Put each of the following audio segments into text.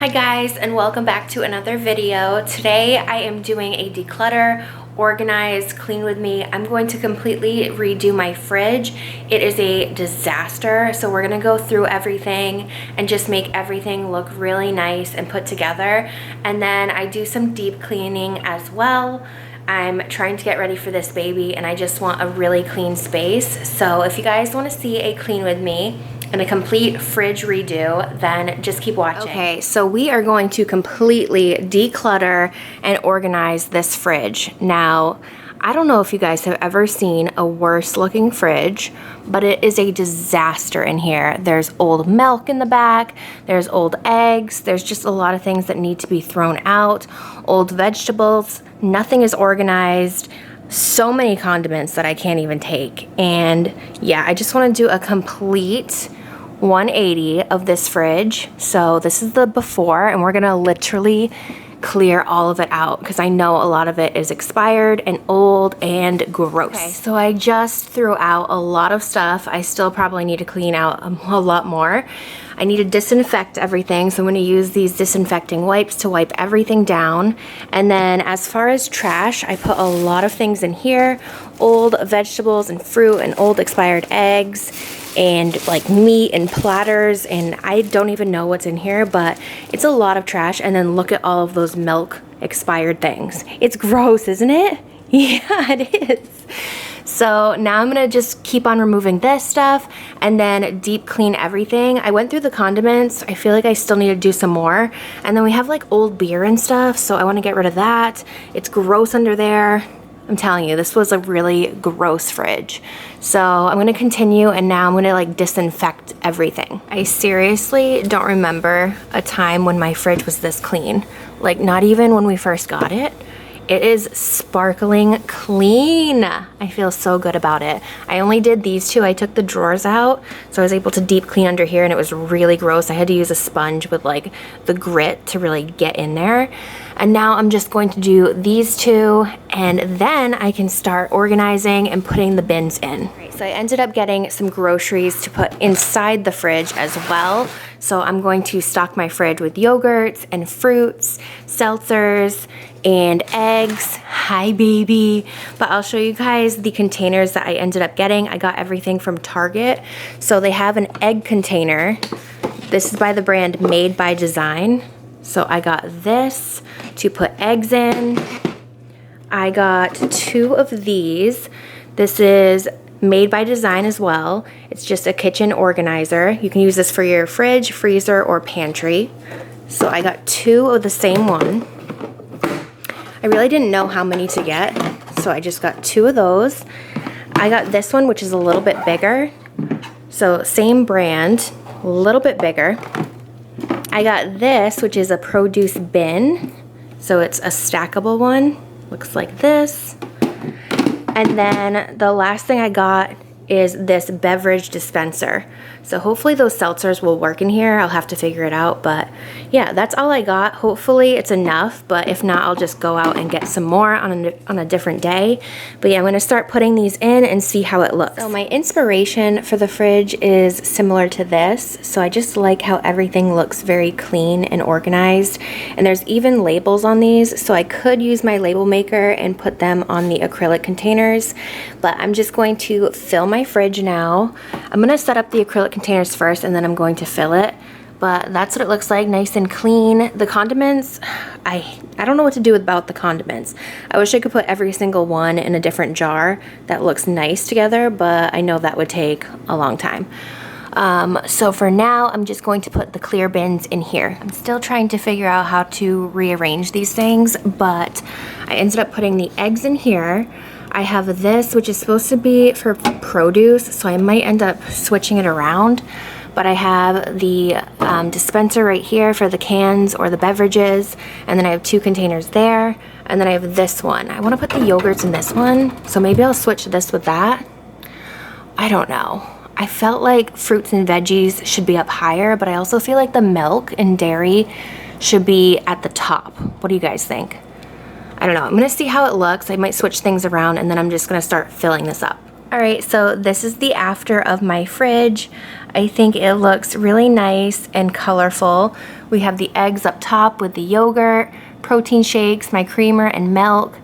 Hi guys, and welcome back to another video. Today I am doing a declutter, organize, clean with me. I'm going to completely redo my fridge. It is a disaster, so we're gonna go through everything and just make everything look really nice and put together. And then I do some deep cleaning as well. I'm trying to get ready for this baby and I just want a really clean space. So if you guys want to see a clean with me and a complete fridge redo, then just keep watching. Okay, so we are going to completely declutter and organize this fridge. Now, I don't know if you guys have ever seen a worse looking fridge, but it is a disaster in here. There's old milk in the back, there's old eggs, there's just a lot of things that need to be thrown out, old vegetables, nothing is organized, so many condiments that I can't even take. And yeah, I just want to do a complete 180 of this fridge. So this is the before, and we're gonna literally clear all of it out because I know a lot of it is expired and old and gross. Okay, so I just threw out a lot of stuff. I still probably need to clean out a lot more. I need to disinfect everything, so I'm gonna use these disinfecting wipes to wipe everything down. And then as far as trash, I put a lot of things in here, old vegetables and fruit and old expired eggs and like meat and platters, and I don't even know what's in here, but it's a lot of trash. And then look at all of those milk expired things. It's gross, isn't it? Yeah, it is. So now I'm gonna just keep on removing this stuff and then deep clean everything. I went through the condiments. I feel like I still need to do some more. And then we have like old beer and stuff, so I wanna get rid of that. It's gross under there. I'm telling you, this was a really gross fridge. So I'm gonna continue, and now I'm gonna like disinfect everything. I seriously don't remember a time when my fridge was this clean. Like not even when we first got it. It is sparkling clean. I feel so good about it. I only did these two. I took the drawers out, so I was able to deep clean under here, and it was really gross. I had to use a sponge with like the grit to really get in there. And now I'm just going to do these two, and then I can start organizing and putting the bins in. Right, so I ended up getting some groceries to put inside the fridge as well. So I'm going to stock my fridge with yogurts and fruits, seltzers, and eggs. Hi, baby. But I'll show you guys the containers that I ended up getting. I got everything from Target. So they have an egg container. This is by the brand Made by Design. So I got this to put eggs in. I got two of these. This is Made by Design as well. It's just a kitchen organizer. You can use this for your fridge, freezer, or pantry. So I got two of the same one. I really didn't know how many to get, so I just got two of those. I got this one, which is a little bit bigger. So same brand, a little bit bigger. I got this, which is a produce bin. So it's a stackable one, looks like this. And then the last thing I got is this beverage dispenser. So hopefully those seltzers will work in here. I'll have to figure it out, but yeah, that's all I got. Hopefully it's enough, but if not, I'll just go out and get some more on a different day. But yeah, I'm gonna start putting these in and see how it looks. So my inspiration for the fridge is similar to this. So I just like how everything looks very clean and organized. And there's even labels on these, so I could use my label maker and put them on the acrylic containers, but I'm just going to fill my fridge now. I'm gonna set up the acrylic containers first, and then I'm going to fill it. But that's what it looks like, nice and clean. The condiments, I don't know what to do about the condiments. I wish I could put every single one in a different jar that looks nice together, but I know that would take a long time. So for now, I'm just going to put the clear bins in here. I'm still trying to figure out how to rearrange these things, but I ended up putting the eggs in here. I have this, which is supposed to be for produce, so I might end up switching it around. But I have the dispenser right here for the cans or the beverages, and then I have two containers there, and then I have this one. I want to put the yogurts in this one, so maybe I'll switch this with that. I don't know. I felt like fruits and veggies should be up higher, but I also feel like the milk and dairy should be at the top. What do you guys think? I don't know. I'm gonna see how it looks. I might switch things around, and then I'm just gonna start filling this up. All right, so this is the after of my fridge. I think it looks really nice and colorful. We have the eggs up top with the yogurt, protein shakes, my creamer and milk.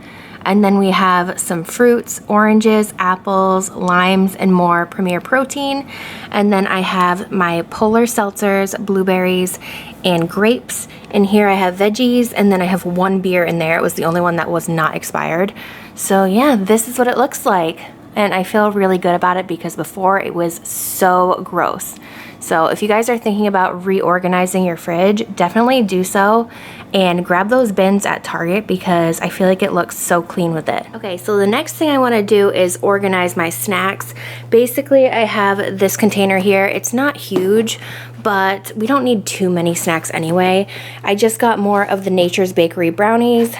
And then we have some fruits, oranges, apples, limes, and more Premier Protein. And then I have my polar seltzers, blueberries, and grapes. In here I have veggies, and then I have one beer in there. It was the only one that was not expired. So yeah, this is what it looks like. And I feel really good about it because before it was so gross. So if you guys are thinking about reorganizing your fridge, definitely do so and grab those bins at Target because I feel like it looks so clean with it. Okay, so the next thing I want to do is organize my snacks. Basically, I have this container here. It's not huge, but we don't need too many snacks anyway. I just got more of the Nature's Bakery brownies.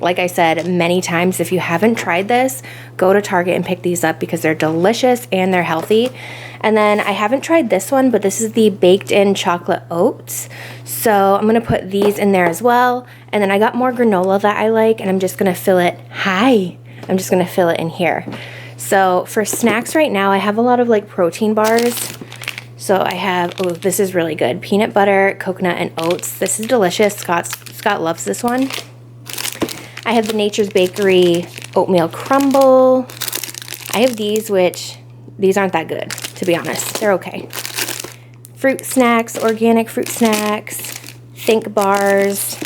Like I said many times, if you haven't tried this, go to Target and pick these up because they're delicious and they're healthy. And then I haven't tried this one, but this is the baked in chocolate oats. So I'm gonna put these in there as well. And then I got more granola that I like, and I'm just gonna fill it, I'm just gonna fill it in here. So for snacks right now, I have a lot of like protein bars. So I have, oh, this is really good. Peanut butter, coconut, and oats. This is delicious. Scott loves this one. I have the Nature's Bakery oatmeal crumble. I have these, which these aren't that good, to be honest. They're okay. Fruit snacks, organic fruit snacks, Think bars,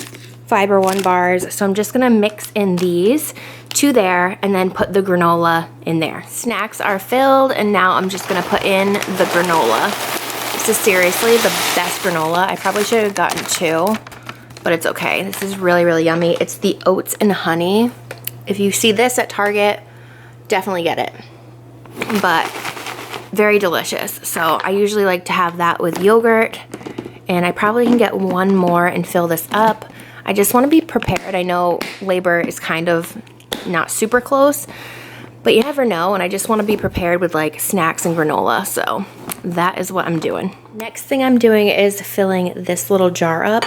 Fiber One bars. So I'm just gonna mix in these to there and then put the granola in there. Snacks are filled, and now I'm just gonna put in the granola. This is seriously the best granola. I probably should have gotten 2. But it's okay. This is really, really yummy. It's the oats and honey. If you see this at Target, definitely get it. But very delicious. So I usually like to have that with yogurt, and I probably can get one more and fill this up. I just want to be prepared. I know labor is kind of not super close, but you never know, and I just want to be prepared with like snacks and granola. So that is what I'm doing. Next thing I'm doing is filling this little jar up.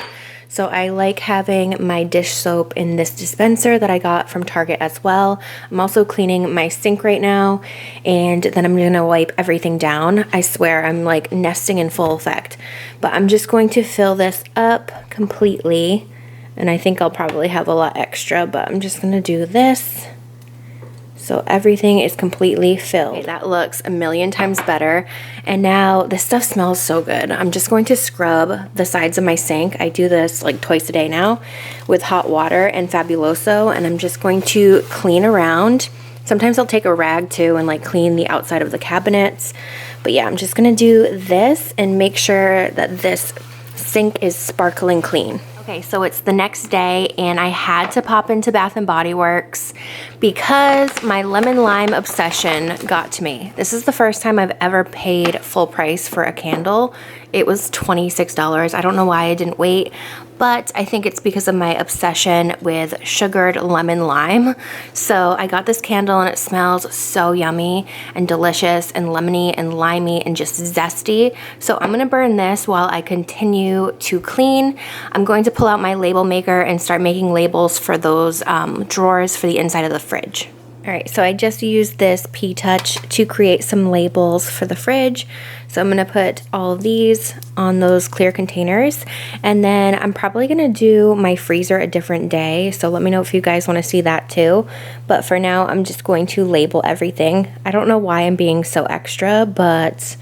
So I like having my dish soap in this dispenser that I got from Target as well. I'm also cleaning my sink right now, and then I'm gonna wipe everything down. I swear I'm like nesting in full effect. But I'm just going to fill this up completely, and I think I'll probably have a lot extra, but I'm just gonna do this. So everything is completely filled. Okay, that looks a million times better. And now this stuff smells so good. I'm just going to scrub the sides of my sink. I do this like twice a day now with hot water and Fabuloso, and I'm just going to clean around. Sometimes I'll take a rag too and like clean the outside of the cabinets. But yeah, I'm just gonna do this and make sure that this sink is sparkling clean. Okay, so it's the next day, and I had to pop into Bath & Body Works because my lemon lime obsession got to me. This is the first time I've ever paid full price for a candle. It was $26. I don't know why I didn't wait, but I think it's because of my obsession with sugared lemon lime. So I got this candle, and it smells so yummy and delicious and lemony and limey and just zesty. So I'm gonna burn this while I continue to clean. I'm going to pull out my label maker and start making labels for those drawers for the inside of the fridge. All right, so I just used this P-Touch to create some labels for the fridge. So I'm gonna put all of these on those clear containers, and then I'm probably gonna do my freezer a different day. So let me know if you guys wanna see that too. But for now, I'm just going to label everything. I don't know why I'm being so extra, but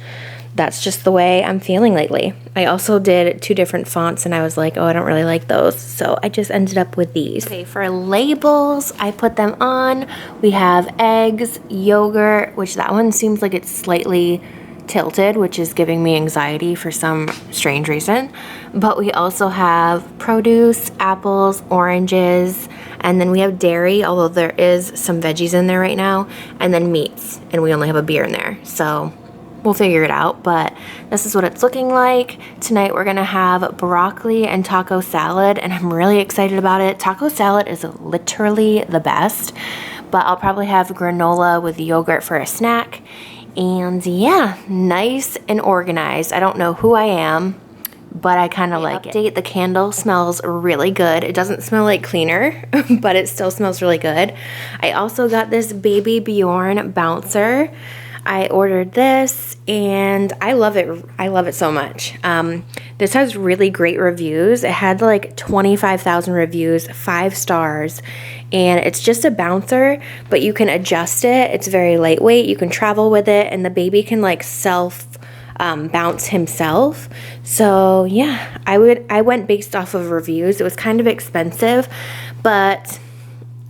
that's just the way I'm feeling lately. I also did 2 different fonts, and I was like, oh, I don't really like those. So I just ended up with these. Okay, for labels, I put them on. We have eggs, yogurt, which that one seems like it's slightly tilted, which is giving me anxiety for some strange reason. But we also have produce, apples, oranges, and then we have dairy, although there is some veggies in there right now, and then meats, and we only have a beer in there. So we'll figure it out, but this is what it's looking like. Tonight we're gonna have broccoli and taco salad, and I'm really excited about it. Taco salad is literally the best, but I'll probably have granola with yogurt for a snack. And yeah, nice and organized. I don't know who I am, but I kind of like it. The candle smells really good. It doesn't smell like cleaner, but it still smells really good. I also got this Baby Bjorn bouncer. I ordered this and I love it. I love it so much. This has really great reviews. It had like 25,000 reviews, 5 stars, and it's just a bouncer, but you can adjust it. It's very lightweight. You can travel with it, and the baby can like self bounce himself. So yeah, I went based off of reviews. It was kind of expensive, but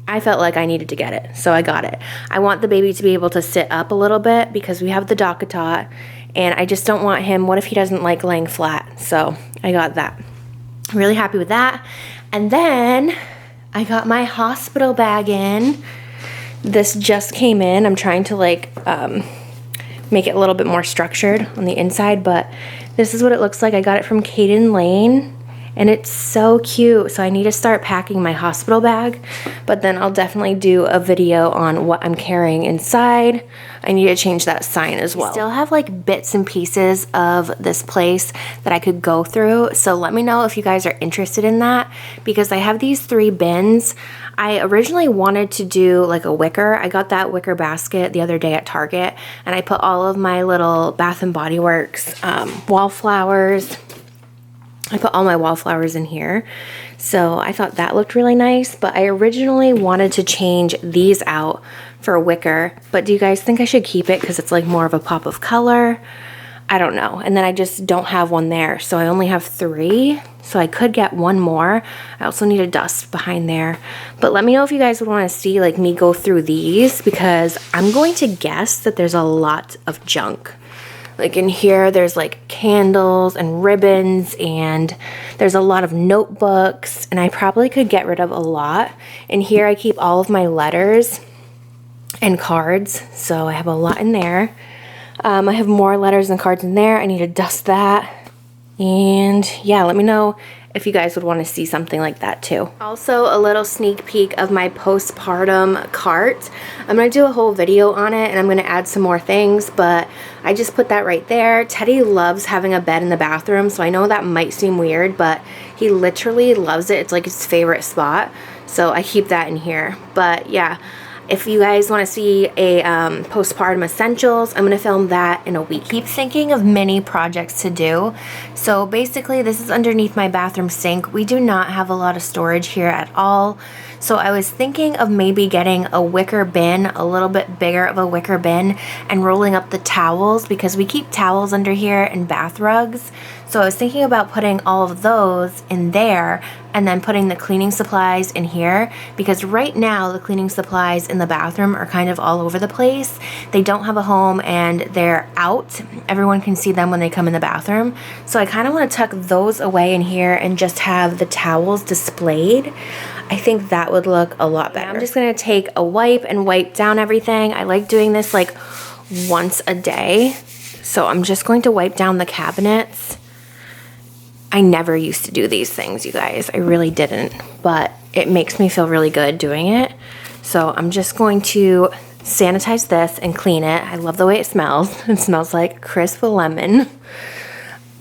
I felt like I needed to get it, so I got it. I want the baby to be able to sit up a little bit because we have the DockATot, and I just don't want him, what if he doesn't like laying flat? So I got that. Really happy with that. And then I got my hospital bag in. This just came in. I'm trying to like make it a little bit more structured on the inside, but this is what it looks like. I got it from Caden Lane. And it's so cute. So I need to start packing my hospital bag, but then I'll definitely do a video on what I'm carrying inside. I need to change that sign as well. I still have like bits and pieces of this place that I could go through. So let me know if you guys are interested in that, because I have these 3 bins. I originally wanted to do like a wicker. I got that wicker basket the other day at Target, and I put all of my little Bath and Body Works wallflowers. I put all my wallflowers in here. So I thought that looked really nice, but I originally wanted to change these out for a wicker. But do you guys think I should keep it because it's like more of a pop of color? I don't know. And then I just don't have one there. So I only have 3. So I could get one more. I also need a dust behind there. But let me know if you guys would want to see like me go through these, because I'm going to guess that there's a lot of junk. Like in here, there's like candles and ribbons, and there's a lot of notebooks, and I probably could get rid of a lot. In here, I keep all of my letters and cards, so I have a lot in there. I have more letters and cards in there. I need to dust that. And yeah, let me know if you guys would want to see something like that too. Also, a little sneak peek of my postpartum cart. I'm going to do a whole video on it, and I'm going to add some more things, but I just put that right there. Teddy loves having a bed in the bathroom, so I know that might seem weird, but he literally loves it. It's like his favorite spot, so I keep that in here. But yeah, if you guys want to see a postpartum essentials, I'm going to film that in a week. Keep thinking of mini projects to do. So basically, this is underneath my bathroom sink. We do not have a lot of storage here at all. So I was thinking of maybe getting a wicker bin, a little bit bigger of a wicker bin, and rolling up the towels, because we keep towels under here and bath rugs. So I was thinking about putting all of those in there and then putting the cleaning supplies in here, because right now the cleaning supplies in the bathroom are kind of all over the place. They don't have a home and they're out. Everyone can see them when they come in the bathroom. So I kind of want to tuck those away in here and just have the towels displayed. I think that would look a lot better. I'm just going to take a wipe and wipe down everything. I like doing this like once a day. So I'm just going to wipe down the cabinets. I never used to do these things, you guys. I really didn't, but it makes me feel really good doing it. So I'm just going to sanitize this and clean it. I love the way it smells. It smells like crisp lemon.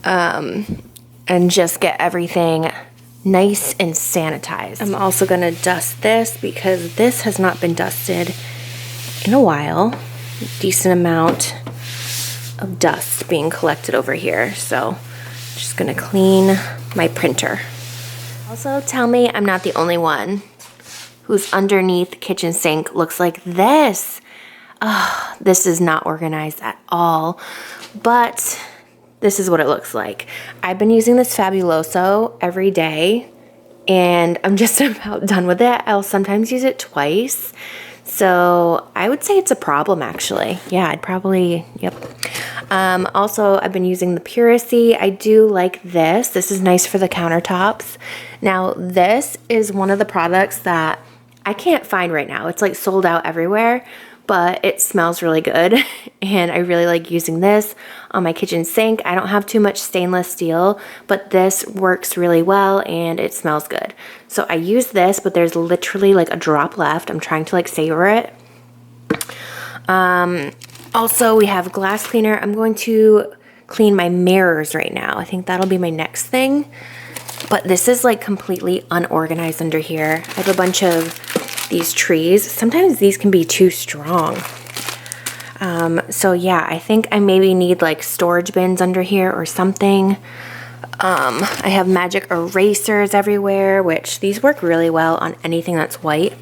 And just get everything nice and sanitized. I'm also gonna dust this because this has not been dusted in a while. Decent amount of dust being collected over here. So just gonna clean my printer. Also, tell me I'm not the only one whose underneath kitchen sink looks like this. Oh, this is not organized at all, but this is what it looks like. I've been using this Fabuloso every day, and I'm just about done with it. I'll sometimes use it twice. So I would say it's a problem, actually. Yeah, I'd probably, yep. Also, I've been using the Puracy. I do like this. This is nice for the countertops. Now, this is one of the products that I can't find right now. It's like sold out everywhere, but it smells really good, and I really like using this on my kitchen sink. I don't have too much stainless steel, but this works really well, and it smells good. So I use this, but there's literally like a drop left. I'm trying to like savor it. Also, we have glass cleaner. I'm going to clean my mirrors right now. I think that'll be my next thing. But this is like completely unorganized under here. I have a bunch of these trees. Sometimes these can be too strong. So yeah, I think I maybe need like storage bins under here or something. I have magic erasers everywhere, which these work really well on anything that's white.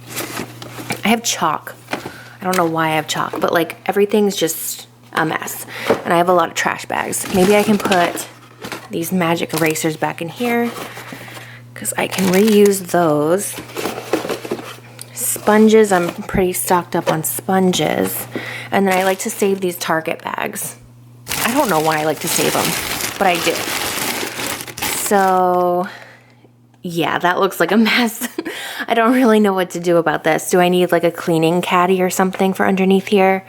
I have chalk. I don't know why I have chalk, but like everything's just a mess. And I have a lot of trash bags. Maybe I can put these magic erasers back in here because I can reuse those. Sponges, I'm pretty stocked up on sponges. And then I like to save these Target bags. I don't know why I like to save them, but I do. So yeah, that looks like a mess. I don't really know what to do about this. Do I need like a cleaning caddy or something for underneath here?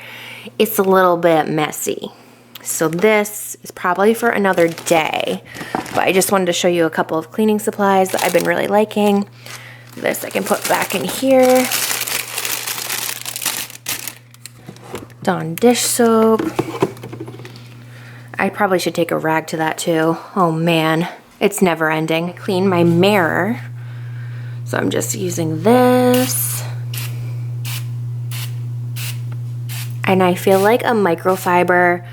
It's a little bit messy. So this is probably for another day, but I just wanted to show you a couple of cleaning supplies that I've been really liking. This I can put back in here. Dawn dish soap. I probably should take a rag to that too. Oh man, it's never ending. I clean my mirror. So I'm just using this. And I feel like a microfiber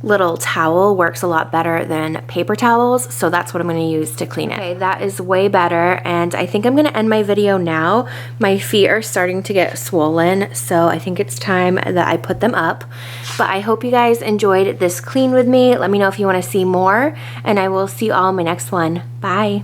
little towel works a lot better than paper towels, so that's what I'm going to use to clean it. Okay, that is way better, and I think I'm going to end my video now. My feet are starting to get swollen, so I think it's time that I put them up. But I hope you guys enjoyed this clean with me. Let me know if you want to see more, and I will see you all in my next one. Bye!